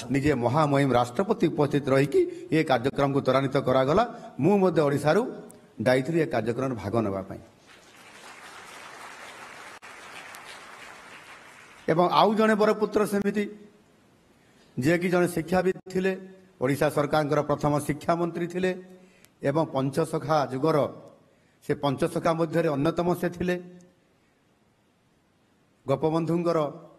निजे महामहिम राष्ट्रपति उपस्थित रहीकि ये कार्यक्रम को त्वरान्वित करागला। मुझे ओडिशारू जाइଥିଲି ए कार्यक्रम भाग नेबा पई एवं आउ जने बरपुत्र सेमिति जे कि जने शिक्षाविद थिले, ओडिशा सरकार प्रथम शिक्षा मंत्री थिले एवं पंचसखा जुगर से पंचसखा मध्य अन्यतम से थिले। गोपबंधुंकर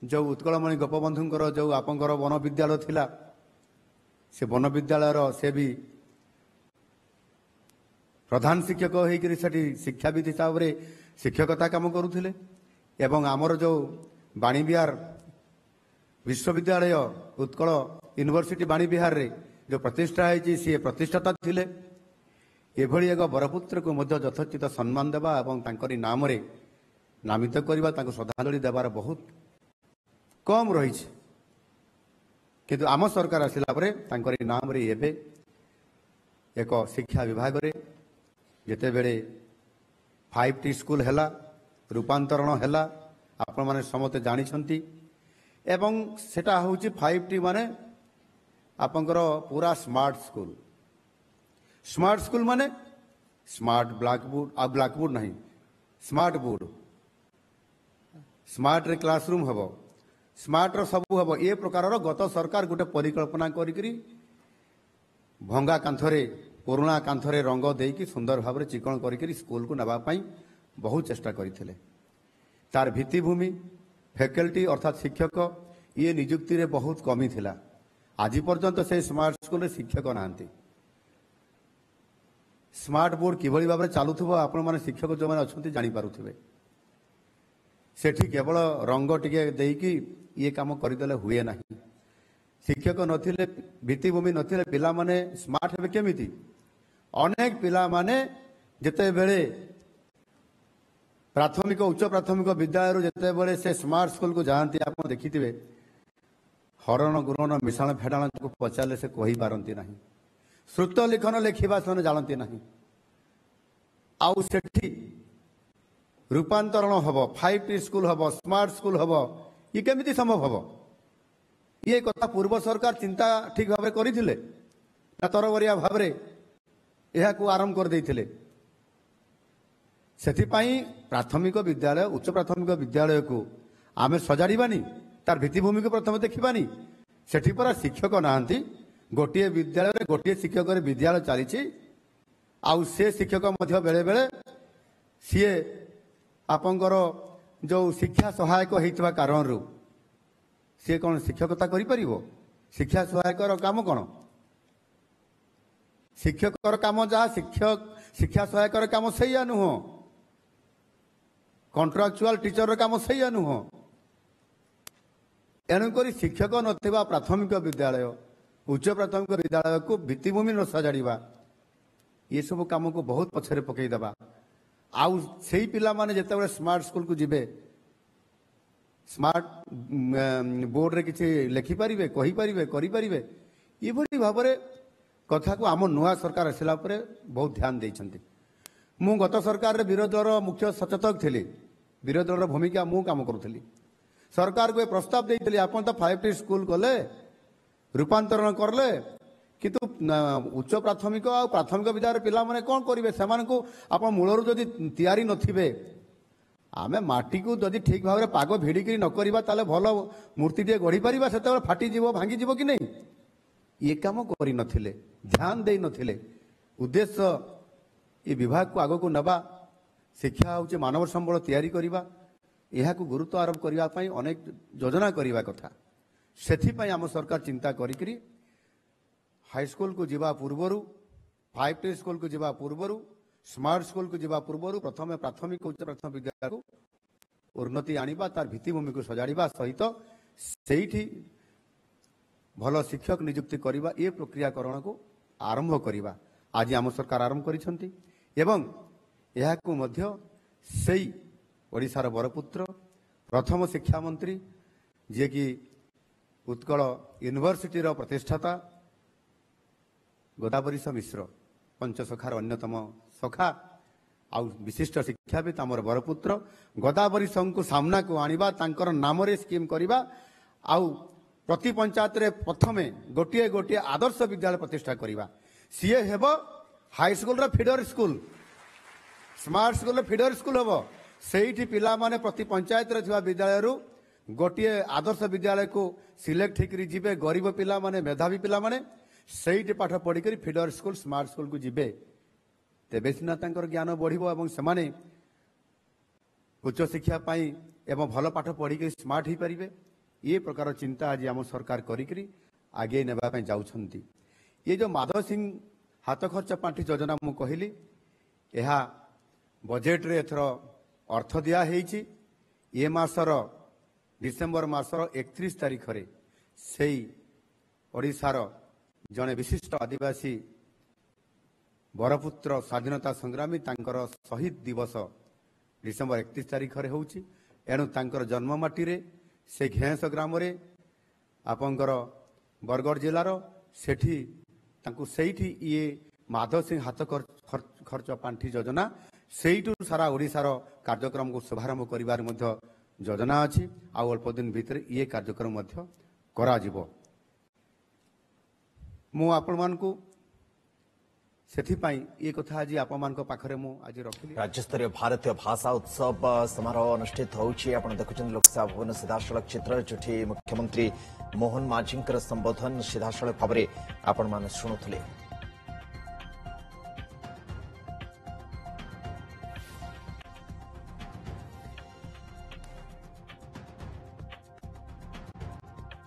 जो उत्कलमणि गोपबंधुंकर जो आपंकर वन विद्यालय थिला से वन विद्यालय से भी प्रधान शिक्षक होकर शिक्षाविद हिसाब से शिक्षकता काम करुले एवं आमर जो बाणीविहार विश्वविद्यालय उत्कल यूनिवर्सिटी बाणीविहार रे जो प्रतिष्ठा है सी प्रतिष्ठाता थिले। एभली एक बरपुत्र को यथोचित सम्मान देवा और तांकरी नाम रे नामित करवा श्रद्धांजलि देवार बहुत कम रही। किंतु आम सरकार आसिला परे तांकरी नाम रे एबे एक शिक्षा विभाग रे जेते बेले 5T स्कूल हैला रूपांतरण हैला आपण माने समते जानी छंती एवं सेटा होची 5T माने आपंकर पूरा स्मार्ट स्कूल माने स्मार्ट ब्लैकबोर्ड आ ब्लैकबोर्ड नहीं स्मार्ट बोर्ड स्मार्ट रे क्लासरूम हबो स्मार्ट रो सबु हबो। ए प्रकार गत सरकार गोटे परिकल्पना करी भंगा कांथरे पुराणा कांथरे रंग देकी सुंदर भाव में चिकन करी स्कूल को नापी बहुत चेष्टा करते। तार भित्तिभूमि फैकल्टी अर्थात शिक्षक ये निजुक्ति रे बहुत कमी थिला। आज पर्यंत से स्मार्ट स्कूल शिक्षक नहांती। स्मार्ट बोर्ड किभली भाव में चलुथबो आपण माने शिक्षक जो माने अछंती जानि पारुथिबे। सेठी केवल रंग टिके देकी ये काम करदेले हुए नहीं। शिक्षक नथिले भित्तिभूमि नथिले पिला माने स्मार्ट हेबे केमिति। अनेक पिला माने जेते बेले प्राथमिक उच्च प्राथमिक विद्यालय जेते बेले से स्मार्ट स्कूल को जानती आप देखिथिबे हरण गुरण मिशाण फेडाण को पचारे से कही पारती नहीं। श्रुत लिखन लेखिबा से जानती नहीं। आउ सेठी रूपांतरण हम 5T स्कूल हम स्मार्ट स्कूल हम ये केमिति संभव हम। ये कथा पूर्व सरकार चिंता ठीक भाव में करथिले ना तरबरिया भाव में यह को आरंभ कर देथिले। सेथिपाई प्राथमिक विद्यालय उच्च प्राथमिक विद्यालय को आमे सजाड़बानी तार भित्तिभूमि को प्रथम देखिबानी। सेठी पर शिक्षक नहांती गोटे विद्यालय गोटे शिक्षक विद्यालय चली आउ से शिक्षक मध्य बेले बेले सीए आपंकर जो शिक्षा सहायक होइतबा कारण रु सी कौन शिक्षकता करिपरिबो। शिक्षा सहायक काम कौन शिक्षक काम जहाँ शिक्षा सहायक काम सैया नुह कॉन्ट्राक्चुअल टीचर काम सैया नुह। एणुक शिक्षक नथिबा प्राथमिक विद्यालय उच्च प्राथमिक विद्यालय को भित्तिभूमि न सजाड़ा ये सब काम को बहुत पछरे पकईदेवा। आउ से पिला माने जेतेबेले स्मार्ट स्कूल को जिबे स्मार्ट बोर्ड रे किछि लेखि पारिबे कहि पारिबे करि पारिबे ये भली भाबरे कथा को आम नुआ सरकार आसिला परे बहुत ध्यान देइछन्ति। मु गत सरकार रे विरोधी दल मुख्य सचेतक थिली। विरोधी दल भूमिका मु काम करूथली। सरकार को प्रस्ताव देइतली आपन तो 5T स्कूल गले रूपांतरण करले किंतु उच्च प्राथमिक और प्राथमिक विद्यालय पिला माने कोन करिवे समान को आप मूलरू जदि तैयारी नथिबे आमे माटी को जदि ठीक भाव में पाग भिड़िकी न करवा ताले भल मूर्ति टे गढ़ी पारिबा सेतेबेले फाटी जीवो भांगी जीवो कि नहीं। ये काम करि नथिले ध्यान दे नथिले। उद्देश्य ये विभाग को आगो को नबा शिक्षा होचे मानव संबल तैयारी करवा यह को गुरुत्व आरोप करने अनेक योजना करने कथा। सेथि पई आम सरकार चिंता करी हाईस्कूल को जीवा पूर्वर 5T स्कूल को जीवा पूर्वर स्मार्ट स्कूल को जीवा पूर्वर प्रथम प्राथमिक उच्च प्राथमिक विद्यालय को उन्नति आनिबा तार भित्तिभूमि को सजाड़िबा सहित सेठी भल शिक्षक नियुक्ति करवा ये प्रक्रियाकरण को आरंभ करवा आज आम सरकार आरंभ करिसंती। एवं यह को मध्य सेई ओडिशार बरपुत्र प्रथम शिक्षा मंत्री जे कि उत्कल यूनिवर्सिटी प्रतिष्ठाता गोदावरीश मिश्र पंचसखार अन्यतम सखा आउ विशिष्ट शिक्षाविद आमर बरपुत्र गोदावरीश को सामना को आनिबा तांकर नाम रे स्कीम करवा आउ प्रति पंचायत रे प्रथमे गोटे गोटे आदर्श विद्यालय प्रतिष्ठा करवा सी हेब high school feeder school smart school feeder school हम से पिला माने प्रति पंचायत रे विद्यालय गोटे आदर्श विद्यालय को सिलेक्ट होकर जीवे गरीब पिला माने मेधावी पिला माने से पाठ पढ़ी फीडर स्कूल स्मार्ट स्कूल को जीवे तेबे सीना ज्ञान बढ़िबो एवं सेमाने उच्च शिक्षा पाई एवं भल पाठ पढ़ी स्मार्ट हो पारे ये प्रकार चिंता आज आम सरकार करी आगे नेबा जाउछंती। ये जो माधव सिंह हाथ खर्च पांठी योजना मु कहली यह बजेट रे एथर अर्थ दिया हेइछि ये मासर डिसेम्बर मासर 31 तारिख रे सेई ओडिशार जने विशिष्ट आदिवासी बरपुत्र स्वाधीनता संग्रामी तांकर शहीद दिवस डिसेम्बर 31 तारिख रे होउछि एणु तांकर जन्ममाटी रे से घेंस ग्राम रे आपंकर बरगढ़ जिलार सेठी तांकु सेठी ये माधव सिंह हाथ खर्च पांठी योजना सेठू सारा ओडिशार कार्यक्रम को शुभारंभ करिवार मध्य योजना अछि आ अल्प दिन भितर ये कार्यक्रम मध्य करा जिवो। मु आपण मानकु सेथिपाई ये कथा आज आपण पाखरे मु आज रखिली। राज्यस्तरीय भारतीय भाषा उत्सव समारोह अनुष्ठित होउछि आपण देखुछन लोकसभा भवन सीधासळख चित्र जोठी मुख्यमंत्री मोहन माझींकर संबोधन सीधासळख भाबरे आपण मान शुणुथले।